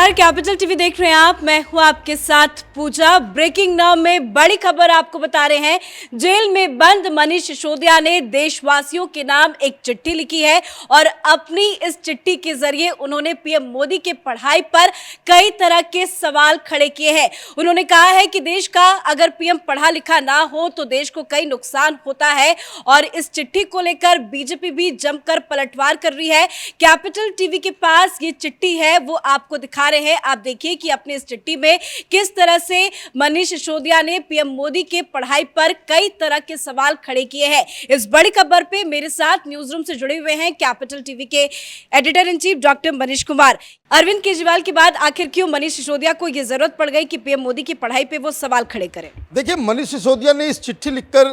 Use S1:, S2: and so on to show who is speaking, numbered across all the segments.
S1: नमस्कार, capital TV देख रहे हैं आप। मैं हूं आपके साथ पूजा। ब्रेकिंग नाउ में बड़ी खबर आपको बता रहे हैं। जेल में बंद मनीष सिसोदिया ने देशवासियों के नाम एक चिट्ठी लिखी है और अपनी इस चिट्ठी के जरिए उन्होंने पीएम मोदी के पढ़ाई पर कई तरह के सवाल खड़े किए हैं। उन्होंने कहा है कि देश का अगर पीएम पढ़ा लिखा ना हो तो देश को कई नुकसान होता है और इस चिट्ठी को लेकर बीजेपी भी जमकर पलटवार कर रही है। कैपिटल टीवी के पास ये चिट्ठी है, वो आपको दिखा रहे हैं। आप देखिए कि अपनी इस चिट्ठी में किस तरह से मनीष सिसोदिया ने पीएम मोदी के पढ़ाई पर कई तरह के सवाल खड़े किए हैं। इस बड़ी खबर पे मेरे साथ न्यूज रूम से जुड़े हुए हैं कैपिटल टीवी के editor in chief doctor Manish Kumar. Arvind Kejriwal के बाद आखिर क्यों मनीष सिसोदिया को यह जरूरत पड़ गई कि पीएम मोदी की पढ़ाई पे वो सवाल खड़े करें?
S2: देखिए, मनीष सिसोदिया ने इस चिट्ठी लिखकर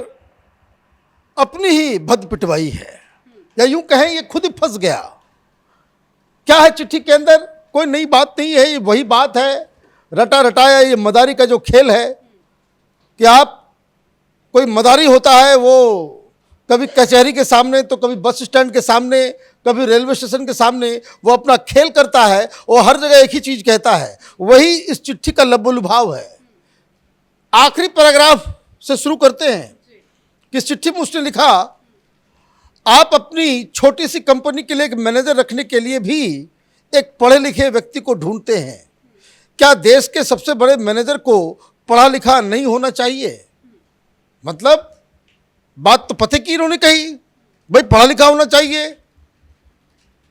S2: अपनी ही भद पिटवाई है, या यूं कहें ये खुद ही फंस गया। क्या है चिट्ठी के अंदर? कोई नई बात नहीं है, ये वही बात है, रटा रटाया ये मदारी का जो खेल है कि आप कोई मदारी होता है, वो कभी कचहरी के सामने तो कभी बस स्टैंड के सामने, कभी रेलवे स्टेशन के सामने वो अपना खेल करता है। वो हर जगह एक ही चीज कहता है। वही इस चिट्ठी का लबोलुभाव है। आखिरी पैराग्राफ से शुरू करते हैं कि इस चिट्ठी में उसने लिखा, आप अपनी छोटी सी कंपनी के लिए एक मैनेजर रखने के लिए भी एक पढ़े लिखे व्यक्ति को ढूंढते हैं। क्या देश के सबसे बड़े मैनेजर को पढ़ा लिखा नहीं होना चाहिए? मतलब बात तो पते की इन्होंने कही, भाई पढ़ा लिखा होना चाहिए।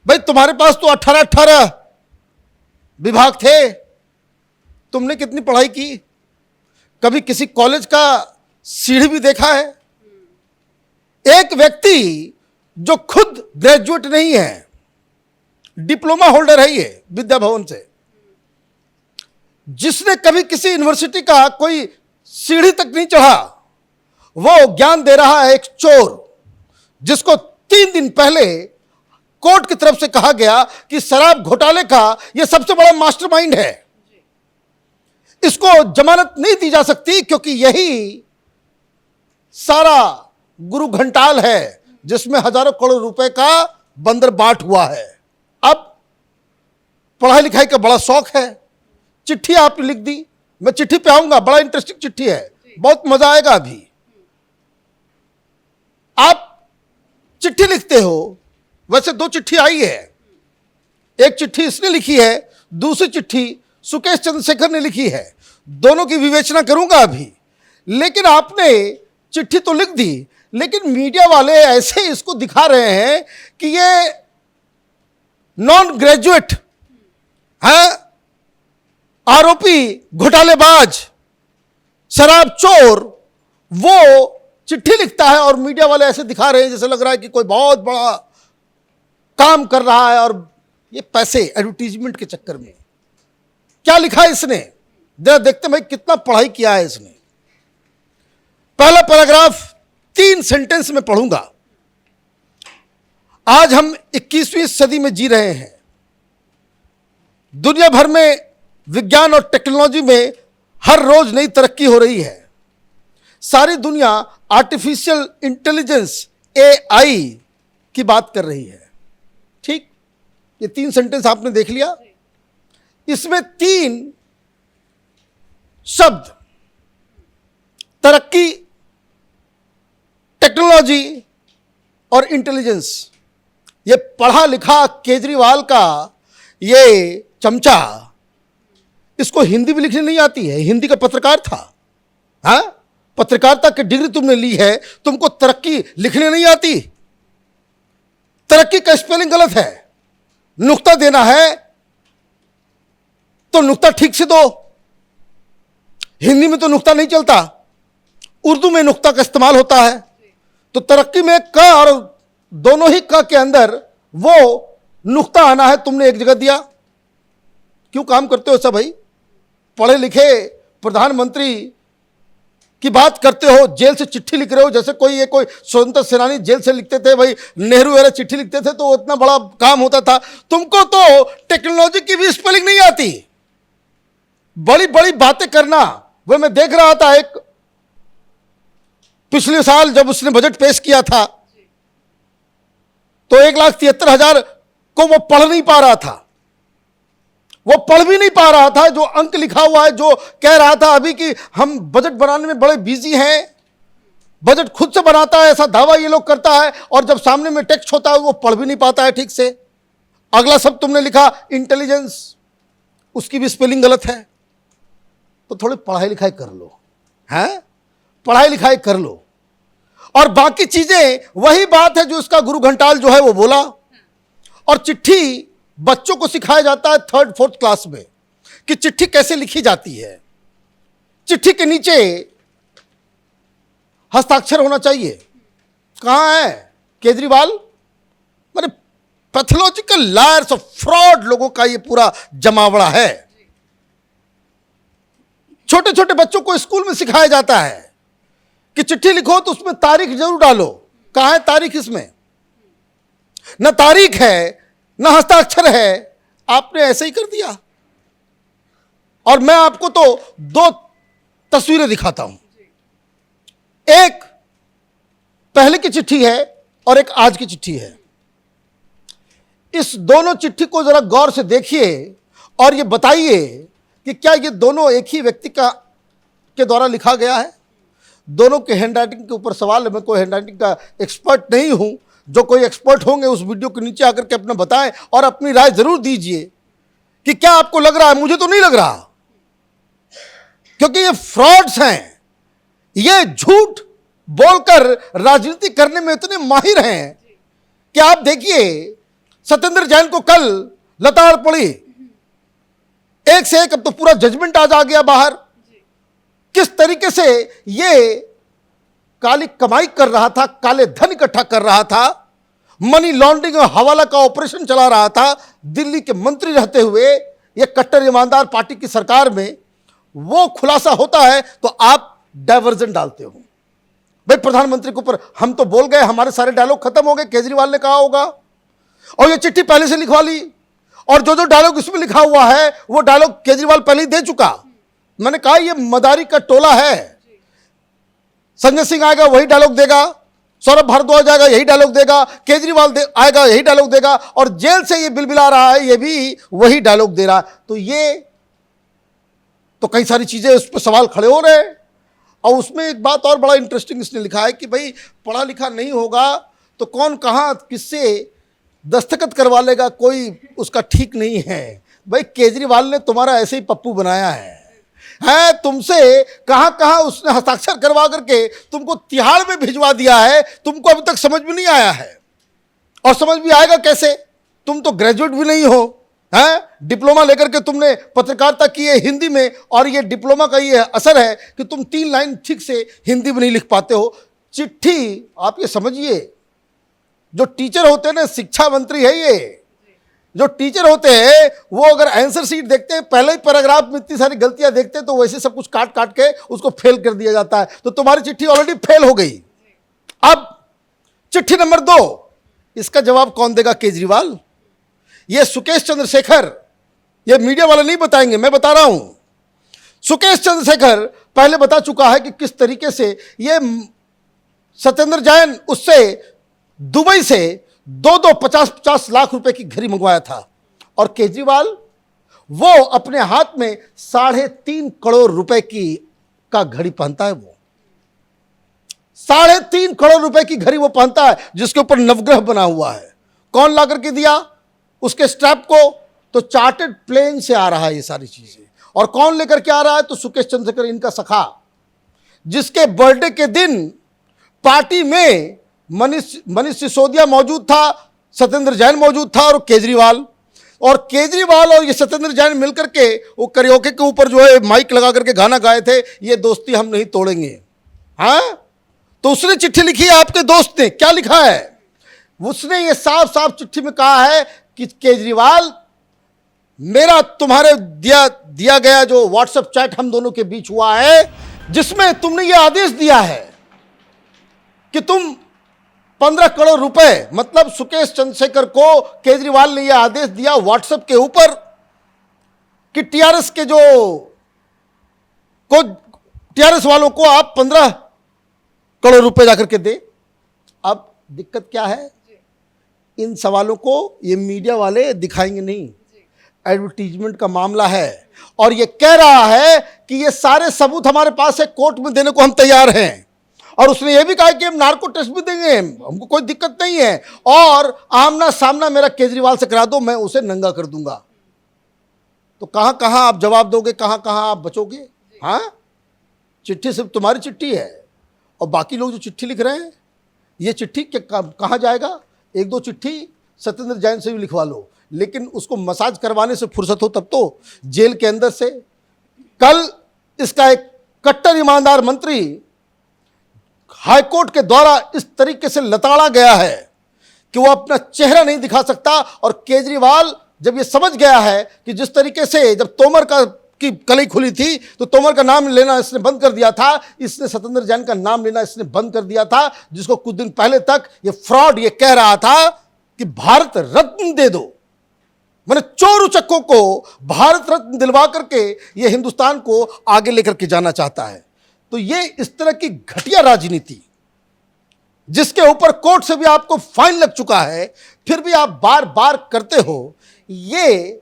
S2: भाई तुम्हारे पास तो 18 विभाग थे, तुमने कितनी पढ़ाई की? कभी किसी कॉलेज का सीढ़ी भी देखा है? एक व्यक्ति जो खुद ग्रेजुएट नहीं है, डिप्लोमा होल्डर है ये विद्या भवन से, जिसने कभी किसी यूनिवर्सिटी का कोई सीढ़ी तक नहीं चढ़ा, वो ज्ञान दे रहा है एक चोर, जिसको 3 दिन पहले कोर्ट की तरफ से कहा गया कि शराब घोटाले का यह सबसे बड़ा मास्टरमाइंड है, इसको जमानत नहीं दी जा सकती क्योंकि यही सारा गुरु घंटाल है जिसमें हजारों करोड़ रुपए का बंदर बाट हुआ है। अब पढ़ाई लिखाई का बड़ा शौक है, चिट्ठी आपने लिख दी। मैं चिट्ठी पे आऊंगा, बड़ा इंटरेस्टिंग चिट्ठी है, बहुत मजा आएगा। अभी आप चिट्ठी लिखते हो, वैसे 2 चिट्ठी आई है। एक चिट्ठी इसने लिखी है, दूसरी चिट्ठी सुकेश चंद्रशेखर ने लिखी है। दोनों की विवेचना करूंगा अभी। लेकिन आपने चिट्ठी तो लिख दी, लेकिन मीडिया वाले ऐसे इसको दिखा रहे हैं कि ये नॉन ग्रेजुएट है, आरोपी, घोटालेबाज, शराब चोर, वो चिट्ठी लिखता है और मीडिया वाले ऐसे दिखा रहे हैं जैसे लग रहा है कि कोई बहुत बड़ा काम कर रहा है और ये पैसे एडवर्टीजमेंट के चक्कर में। क्या लिखा है इसने? जरा देखते हैं भाई कितना पढ़ाई किया है इसने। पहला पैराग्राफ 3 सेंटेंस में पढ़ूंगा। आज हम 21वीं सदी में जी रहे हैं। दुनिया भर में विज्ञान और टेक्नोलॉजी में हर रोज नई तरक्की हो रही है। सारी दुनिया आर्टिफिशियल इंटेलिजेंस AI की बात कर रही है। ठीक, ये 3 सेंटेंस आपने देख लिया। इसमें 3 शब्द, तरक्की, टेक्नोलॉजी और इंटेलिजेंस, ये पढ़ा लिखा केजरीवाल का ये चमचा, इसको हिंदी भी लिखनी नहीं आती है। हिंदी का पत्रकार था, हाँ, पत्रकारिता की डिग्री तुमने ली है, तुमको तरक्की लिखने नहीं आती? तरक्की का स्पेलिंग गलत है। नुक्ता देना है तो नुक्ता ठीक से दो। हिंदी में तो नुक्ता नहीं चलता, उर्दू में नुक्ता का इस्तेमाल होता है। तो तरक्की में क और दोनों ही क के अंदर वो नुक्ता आना है, तुमने एक जगह दिया। क्यों काम करते हो सब भाई? पढ़े लिखे प्रधानमंत्री की बात करते हो, जेल से चिट्ठी लिख रहे हो जैसे कोई स्वतंत्रता सेनानी जेल से लिखते थे। भाई नेहरू वगैरह चिट्ठी लिखते थे तो इतना बड़ा काम होता था। तुमको तो टेक्नोलॉजी की भी स्पेलिंग नहीं आती। बड़ी बड़ी बातें करना। वो मैं देख रहा था, एक पिछले साल जब उसने बजट पेश किया था तो 1,73,000 को वो पढ़ नहीं पा रहा था। वो पढ़ भी नहीं पा रहा था, जो अंक लिखा हुआ है, जो कह रहा था अभी कि हम बजट बनाने में बड़े बिजी हैं, बजट खुद से बनाता है, ऐसा दावा ये लोग करता है, और जब सामने में टेक्स्ट होता है वो पढ़ भी नहीं पाता है ठीक से। अगला सब तुमने लिखा इंटेलिजेंस, उसकी भी स्पेलिंग गलत है। तो थोड़ी पढ़ाई लिखाई कर लो, हैं, पढ़ाई लिखाई कर लो। और बाकी चीजें वही बात है जो इसका गुरु घंटाल जो है वो बोला। और चिट्ठी बच्चों को सिखाया जाता है 3rd 4th क्लास में कि चिट्ठी कैसे लिखी जाती है। चिट्ठी के नीचे हस्ताक्षर होना चाहिए। कहां है केजरीवाल? माने पैथोलॉजिकल लायर्स और फ्रॉड लोगों का ये पूरा जमावड़ा है। छोटे छोटे बच्चों को स्कूल में सिखाया जाता है कि चिट्ठी लिखो तो उसमें तारीख जरूर डालो। कहां है तारीख? इसमें न तारीख है न हस्ताक्षर है, आपने ऐसे ही कर दिया। और मैं आपको तो 2 तस्वीरें दिखाता हूं, एक पहले की चिट्ठी है और एक आज की चिट्ठी है। इस दोनों चिट्ठी को जरा गौर से देखिए और ये बताइए कि क्या ये दोनों एक ही व्यक्ति के द्वारा लिखा गया है। दोनों के हैंडराइटिंग के ऊपर सवाल है। मैं कोई हैंडराइटिंग का एक्सपर्ट नहीं हूं। जो कोई एक्सपर्ट होंगे उस वीडियो के नीचे आकर के अपना बताएं और अपनी राय जरूर दीजिए कि क्या आपको लग रहा है। मुझे तो नहीं लग रहा, क्योंकि ये फ्रॉड्स हैं। ये झूठ बोलकर राजनीति करने में इतने माहिर हैं कि आप देखिए सत्येंद्र जैन को कल लताड़ पड़ी, एक से एक अब तो पूरा जजमेंट आज आ गया बाहर। किस तरीके से ये काली कमाई कर रहा था, काले धन इकट्ठा कर रहा था, मनी लॉन्ड्रिंग और हवाला का ऑपरेशन चला रहा था दिल्ली के मंत्री रहते हुए, ये कट्टर ईमानदार पार्टी की सरकार में। वो खुलासा होता है तो आप डायवर्जन डालते हो। भाई प्रधानमंत्री के ऊपर हम तो बोल गए, हमारे सारे डायलॉग खत्म हो गए, केजरीवाल ने कहा होगा। और ये चिट्ठी पहले से लिखवा ली और जो जो डायलॉग इसमें लिखा हुआ है वो डायलॉग केजरीवाल पहले ही दे चुका। मैंने कहा ये मदारी का टोला है। संजय सिंह आएगा वही डायलॉग देगा, सौरभ भारद्वाज आएगा यही डायलॉग देगा, केजरीवाल आएगा यही डायलॉग देगा, और जेल से ये बिलबिला रहा है ये भी वही डायलॉग दे रहा है। तो ये तो कई सारी चीजें उस पर सवाल खड़े हो रहे हैं। और उसमें एक बात और बड़ा इंटरेस्टिंग इसने लिखा है कि भाई पढ़ा लिखा नहीं होगा तो कौन कहां किससे दस्तखत करवा लेगा, कोई उसका ठीक नहीं है। भाई केजरीवाल ने तुम्हारा ऐसे ही पप्पू बनाया है तुमसे कहां कहां उसने हस्ताक्षर करवा करके तुमको तिहाड़ में भिजवा दिया है। तुमको अभी तक समझ में नहीं आया है, और समझ भी आएगा कैसे? तुम तो ग्रेजुएट भी नहीं हो, डिप्लोमा लेकर के तुमने पत्रकारिता की है हिंदी में, और ये डिप्लोमा का ये असर है कि तुम 3 लाइन ठीक से हिंदी में नहीं लिख पाते हो। चिट्ठी आप ये समझिए, जो टीचर होते हैं ना, शिक्षा मंत्री है ये, जो टीचर होते हैं वो अगर आंसर शीट देखते हैं, पहले ही पैराग्राफ में इतनी सारी गलतियां देखते हैं तो वैसे सब कुछ काट काट के उसको फेल कर दिया जाता है। तो तुम्हारी चिट्ठी ऑलरेडी फेल हो गई। अब चिट्ठी नंबर 2, इसका जवाब कौन देगा? केजरीवाल। ये सुकेश चंद्रशेखर, ये मीडिया वाले नहीं बताएंगे, मैं बता रहा हूं। सुकेश चंद्रशेखर पहले बता चुका है कि किस तरीके से ये सत्येंद्र जैन उससे दुबई से 50-50 लाख रुपए की घड़ी मंगवाया था, और केजरीवाल वो अपने हाथ में 3.5 करोड़ रुपए का घड़ी पहनता है। वो 3.5 करोड़ रुपए की घड़ी वो पहनता है जिसके ऊपर नवग्रह बना हुआ है। कौन ला करके दिया उसके स्ट्रैप को? तो चार्टर्ड प्लेन से आ रहा है ये सारी चीजें। और कौन लेकर के आ रहा है? तो सुकेश चंद्रशेखर, इनका सखा, जिसके बर्थडे के दिन पार्टी में मनीष सिसोदिया मौजूद था, सत्येंद्र जैन मौजूद था और केजरीवाल। और केजरीवाल और ये सत्येंद्र जैन मिलकर के वो करियोके के ऊपर जो है माइक लगा करके गाना गाए थे, ये दोस्ती हम नहीं तोड़ेंगे। तो उसने चिट्ठी लिखी है आपके दोस्त ने, क्या लिखा है? उसने ये साफ साफ चिट्ठी में कहा है कि केजरीवाल, मेरा तुम्हारे दिया गया जो व्हाट्सएप चैट हम दोनों के बीच हुआ है, जिसमें तुमने ये आदेश दिया है कि तुम 15 करोड़ रुपए, मतलब सुकेश चंद्रशेखर को केजरीवाल ने यह आदेश दिया व्हाट्सएप के ऊपर कि टीआरएस वालों को आप 15 करोड़ रुपए जाकर के दे। अब दिक्कत क्या है? इन सवालों को ये मीडिया वाले दिखाएंगे नहीं। एडवर्टीजमेंट का मामला है और ये कह रहा है कि ये सारे सबूत हमारे पास है, कोर्ट में देने को हम तैयार हैं। और उसने ये भी कहा कि हम नार्को टेस्ट भी देंगे, हमको कोई दिक्कत नहीं है, और आमना सामना मेरा केजरीवाल से करा दो, मैं उसे नंगा कर दूंगा। तो कहां कहां आप जवाब दोगे, कहां कहां आप बचोगे? हाँ, चिट्ठी सिर्फ तुम्हारी चिट्ठी है और बाकी लोग जो चिट्ठी लिख रहे हैं, ये चिट्ठी कहां जाएगा? एक दो चिट्ठी सत्येंद्र जैन से भी लिखवा लो, लेकिन उसको मसाज करवाने से फुर्सत हो तब तो जेल के अंदर से। कल इसका एक कट्टर ईमानदार मंत्री हाईकोर्ट के द्वारा इस तरीके से लताड़ा गया है कि वो अपना चेहरा नहीं दिखा सकता। और केजरीवाल जब ये समझ गया है कि जिस तरीके से जब तोमर की कलई खुली थी तो तोमर का नाम लेना इसने बंद कर दिया था, इसने सत्येंद्र जैन का नाम लेना इसने बंद कर दिया था, जिसको कुछ दिन पहले तक ये फ्रॉड ये कह रहा था कि भारत रत्न दे दो। मैंने चोर उचक्कों को भारत रत्न दिलवा करके ये हिंदुस्तान को आगे लेकर के जाना चाहता है। तो ये इस तरह की घटिया राजनीति, जिसके ऊपर कोर्ट से भी आपको फाइन लग चुका है, फिर भी आप बार बार करते हो, ये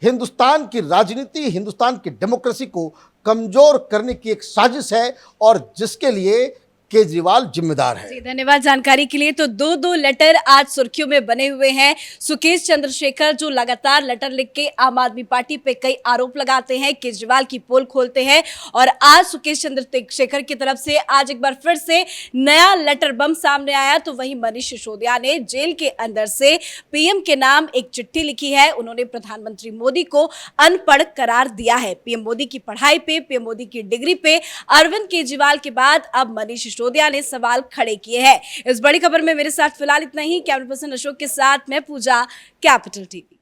S2: हिंदुस्तान की राजनीति, हिंदुस्तान की डेमोक्रेसी को कमजोर करने की एक साजिश है और जिसके लिए केजरीवाल जिम्मेदार है।
S1: जी, धन्यवाद जानकारी के लिए। तो दो लेटर आज सुर्खियों में बने हुए हैं। सुकेश चंद्रशेखर जो लगातार लेटर लिख के आम आदमी पार्टी पे कई आरोप लगाते हैं, केजरीवाल की पोल खोलते हैं, और आज सुकेश चंद्रशेखर की तरफ से आज एक बार फिर से नया लेटर बम सामने आया। तो वहीं मनीष सिसोदिया ने जेल के अंदर से पीएम के नाम एक चिट्ठी लिखी है। उन्होंने प्रधानमंत्री मोदी को अनपढ़ करार दिया है। पीएम मोदी की पढ़ाई पे, पीएम मोदी की डिग्री पे अरविंद केजरीवाल के बाद अब मनीष सिसोदिया ने सवाल खड़े किए हैं। इस बड़ी खबर में मेरे साथ फिलहाल इतना ही। कैमरा पर्सन अशोक के साथ मैं पूजा, कैपिटल टीवी।